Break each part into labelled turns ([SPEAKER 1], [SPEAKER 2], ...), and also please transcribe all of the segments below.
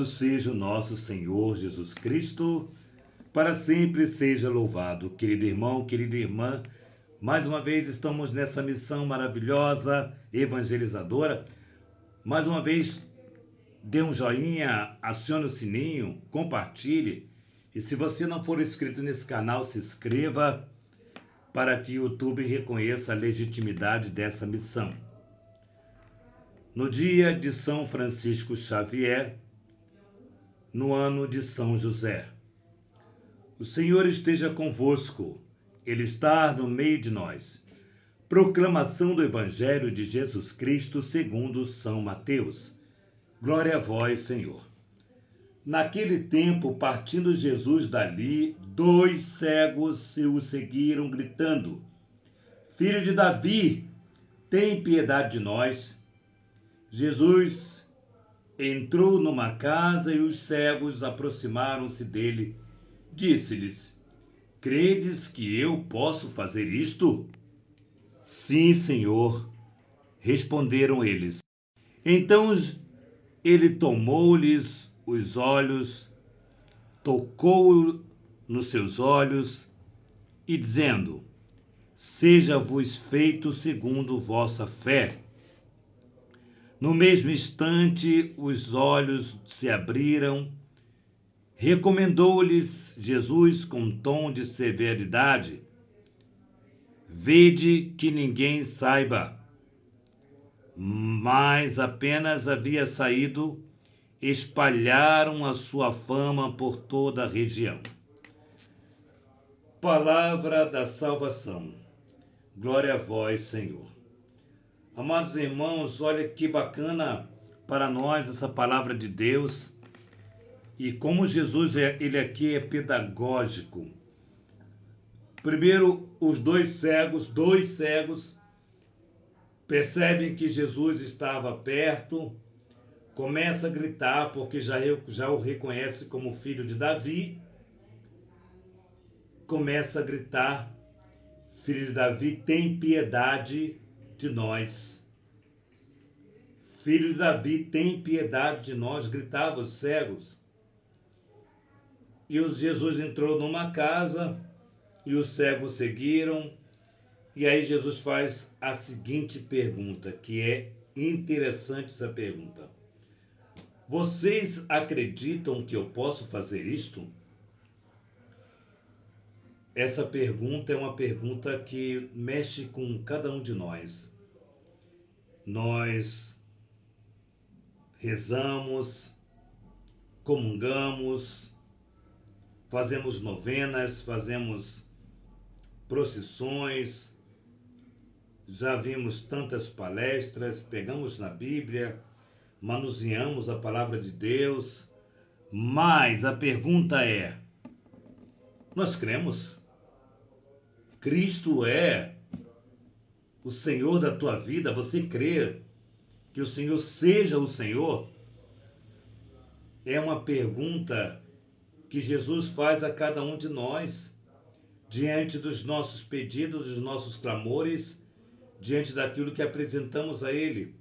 [SPEAKER 1] Louvado seja o nosso Senhor Jesus Cristo, para sempre seja louvado. Querido irmão, querida irmã, mais uma vez estamos nessa missão maravilhosa, evangelizadora. Mais uma vez, dê um joinha, acione o sininho, compartilhe. E se você não for inscrito nesse canal, se inscreva para que o YouTube reconheça a legitimidade dessa missão. No dia de São Francisco Xavier, no ano de São José. O Senhor esteja convosco, Ele está no meio de nós. Proclamação do Evangelho de Jesus Cristo segundo São Mateus. Glória a vós, Senhor. Naquele tempo, partindo Jesus dali, 2 cegos o seguiram, gritando: Filho de Davi, tem piedade de nós. Jesus entrou numa casa e os cegos aproximaram-se dele. Disse-lhes: Credes que eu posso fazer isto? Sim, Senhor, responderam eles. Então ele tomou-lhes os olhos, tocou nos seus olhos e, dizendo: Seja-vos feito segundo vossa fé. No mesmo instante, os olhos se abriram. Recomendou-lhes Jesus com tom de severidade: Vede que ninguém saiba. Mas apenas havia saído, espalharam a sua fama por toda a região. Palavra da salvação. Glória a vós, Senhor. Amados irmãos, olha que bacana para nós essa palavra de Deus. E como Jesus, ele aqui é pedagógico. Primeiro, os dois cegos, percebem que Jesus estava perto, começa a gritar, porque já o reconhece como filho de Davi. Começa a gritar: Filho de Davi, tem piedade de nós. Filho de Davi, tem piedade de nós, gritavam os cegos. E Jesus entrou numa casa e os cegos seguiram. E aí Jesus faz a seguinte pergunta, que é interessante essa pergunta. Vocês acreditam que eu posso fazer isto? Essa pergunta é uma pergunta que mexe com cada um de nós. Nós rezamos, comungamos, fazemos novenas, fazemos procissões, já vimos tantas palestras, pegamos na Bíblia, manuseamos a palavra de Deus, mas a pergunta é: nós cremos? Cristo é o Senhor da tua vida? Você crê que o Senhor seja o Senhor? É uma pergunta que Jesus faz a cada um de nós, diante dos nossos pedidos, dos nossos clamores, diante daquilo que apresentamos a Ele.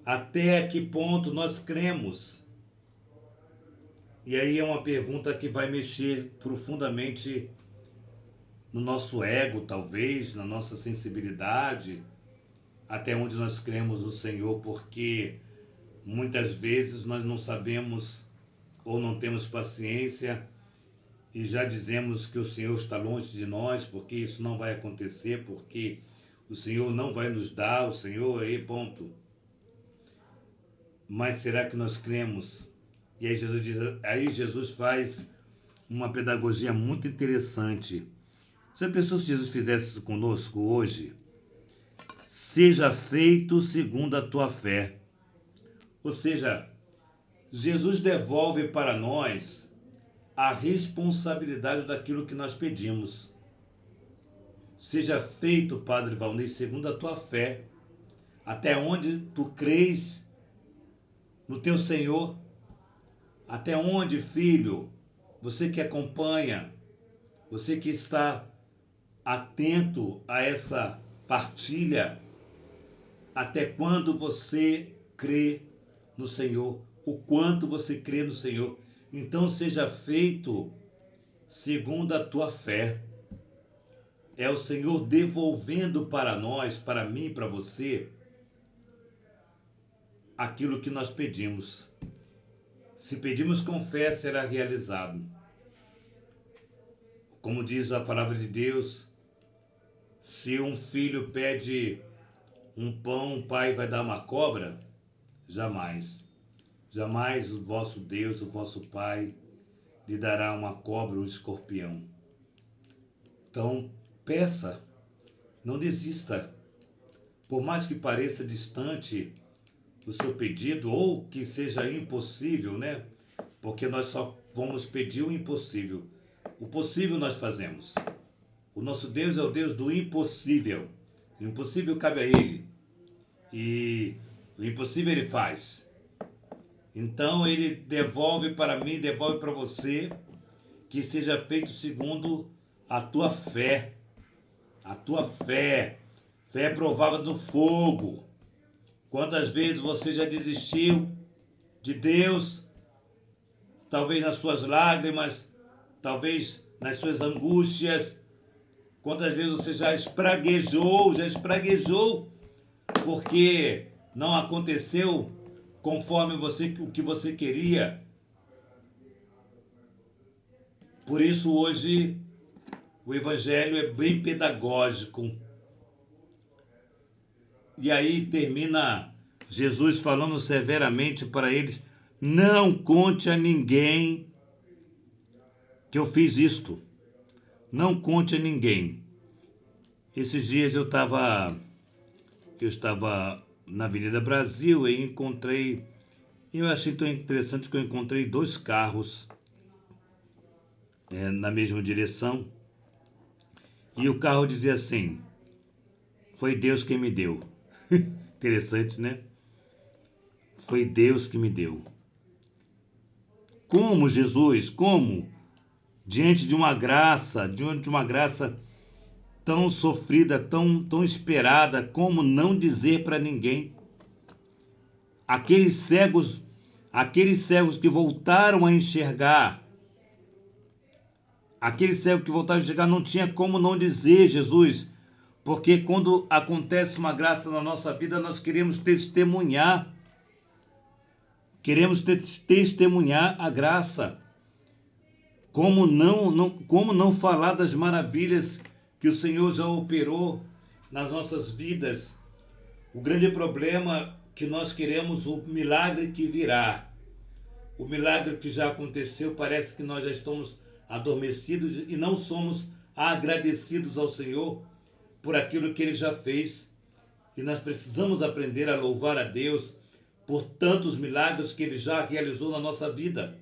[SPEAKER 1] Até que ponto nós cremos? E aí é uma pergunta que vai mexer profundamente no nosso ego, talvez, na nossa sensibilidade, até onde nós cremos no Senhor, porque muitas vezes nós não sabemos ou não temos paciência e já dizemos que o Senhor está longe de nós, porque isso não vai acontecer, porque o Senhor não vai nos dar, o Senhor aí, ponto. Mas será que nós cremos? E aí Jesus faz uma pedagogia muito interessante. Se a pessoa, se Jesus fizesse isso conosco hoje: seja feito segundo a tua fé. Ou seja, Jesus devolve para nós a responsabilidade daquilo que nós pedimos. Seja feito, Padre Valnei, segundo a tua fé. Até onde tu crês no teu Senhor? Até onde, filho, você que acompanha, você que está atento a essa partilha, até quando você crê no Senhor? o quanto você crê no Senhor. Então seja feito segundo a tua fé. É o Senhor devolvendo para nós, para mim, para você, aquilo que nós pedimos. Se pedimos com fé, será realizado. Como diz a palavra de Deus, se um filho pede um pão, o pai vai dar uma cobra? Jamais. Jamais o vosso Deus, o vosso Pai, lhe dará uma cobra ou um escorpião. Então, peça, não desista. Por mais que pareça distante o seu pedido, ou que seja impossível, né? Porque nós só vamos pedir o impossível. O possível nós fazemos. O nosso Deus é o Deus do impossível. O impossível cabe a Ele. E o impossível Ele faz. Então Ele devolve para mim, devolve para você, que seja feito segundo a tua fé. A tua fé. Fé provada no fogo. Quantas vezes você já desistiu de Deus? Talvez nas suas lágrimas, talvez nas suas angústias. Quantas vezes você já espraguejou, porque não aconteceu conforme o que você queria. Por isso hoje o Evangelho é bem pedagógico. E aí termina Jesus falando severamente para eles: não conte a ninguém que eu fiz isto. Não conte a ninguém. Esses dias eu estava na Avenida Brasil e eu achei tão interessante que eu encontrei 2 carros na mesma direção. E o carro dizia assim: foi Deus quem me deu. Interessante, né? Foi Deus que me deu. Como, Jesus? Como? Diante de uma graça tão sofrida, tão esperada, como não dizer para ninguém? Aqueles cegos que voltaram a enxergar, não tinha como não dizer, Jesus, porque quando acontece uma graça na nossa vida, nós queremos testemunhar a graça. Como não falar das maravilhas que o Senhor já operou nas nossas vidas? O grande problema é que nós queremos o milagre que virá. O milagre que já aconteceu, parece que nós já estamos adormecidos e não somos agradecidos ao Senhor por aquilo que Ele já fez. E nós precisamos aprender a louvar a Deus por tantos milagres que Ele já realizou na nossa vida.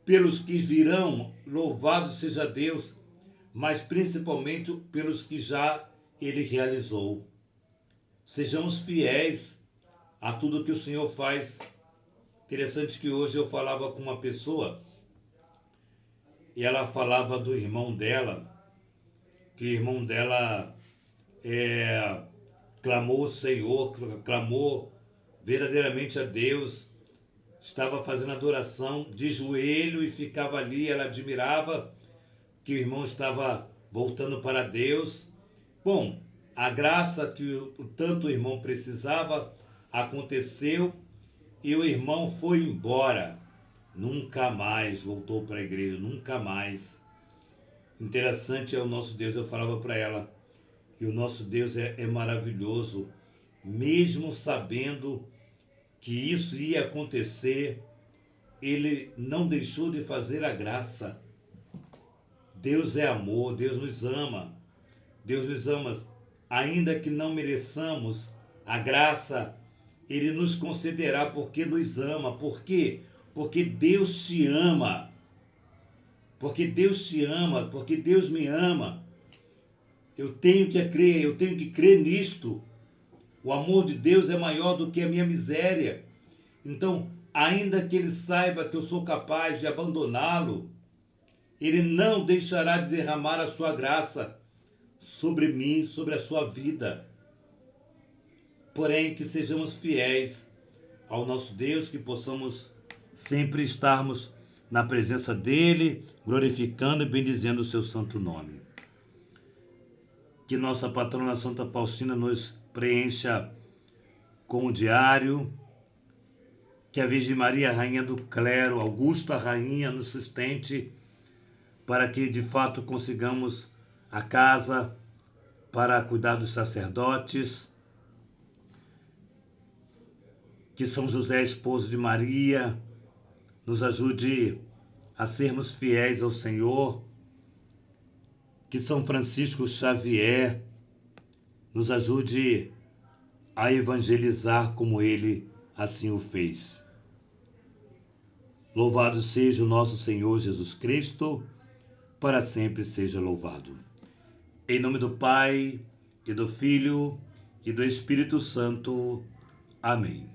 [SPEAKER 1] Pelos que virão, louvado seja Deus, mas principalmente pelos que já Ele realizou. Sejamos fiéis a tudo que o Senhor faz. Interessante que hoje eu falava com uma pessoa e ela falava do irmão dela, que o irmão dela clamou o Senhor, clamou verdadeiramente a Deus, estava fazendo adoração de joelho e ficava ali, ela admirava que o irmão estava voltando para Deus. Bom, a graça que tanto o irmão precisava aconteceu e o irmão foi embora. Nunca mais voltou para a igreja, nunca mais. Interessante é o nosso Deus, eu falava para ela, e o nosso Deus é maravilhoso, mesmo sabendo que isso ia acontecer, Ele não deixou de fazer a graça. Deus é amor, Deus nos ama, ainda que não mereçamos a graça, Ele nos concederá porque nos ama. Por quê? Porque Deus te ama. Porque Deus te ama, porque Deus me ama. Eu tenho que crer nisto. O amor de Deus é maior do que a minha miséria. Então, ainda que Ele saiba que eu sou capaz de abandoná-lo, Ele não deixará de derramar a sua graça sobre mim, sobre a sua vida. Porém, que sejamos fiéis ao nosso Deus, que possamos sempre estarmos na presença dele, glorificando e bendizendo o seu santo nome. Que nossa patrona Santa Faustina nos preencha com o diário, que a Virgem Maria, Rainha do Clero, Augusta Rainha, nos sustente para que de fato consigamos a casa para cuidar dos sacerdotes, que São José, esposo de Maria, nos ajude a sermos fiéis ao Senhor, que São Francisco Xavier nos ajude a evangelizar como ele assim o fez. Louvado seja o nosso Senhor Jesus Cristo, para sempre seja louvado. Em nome do Pai, e do Filho, e do Espírito Santo. Amém.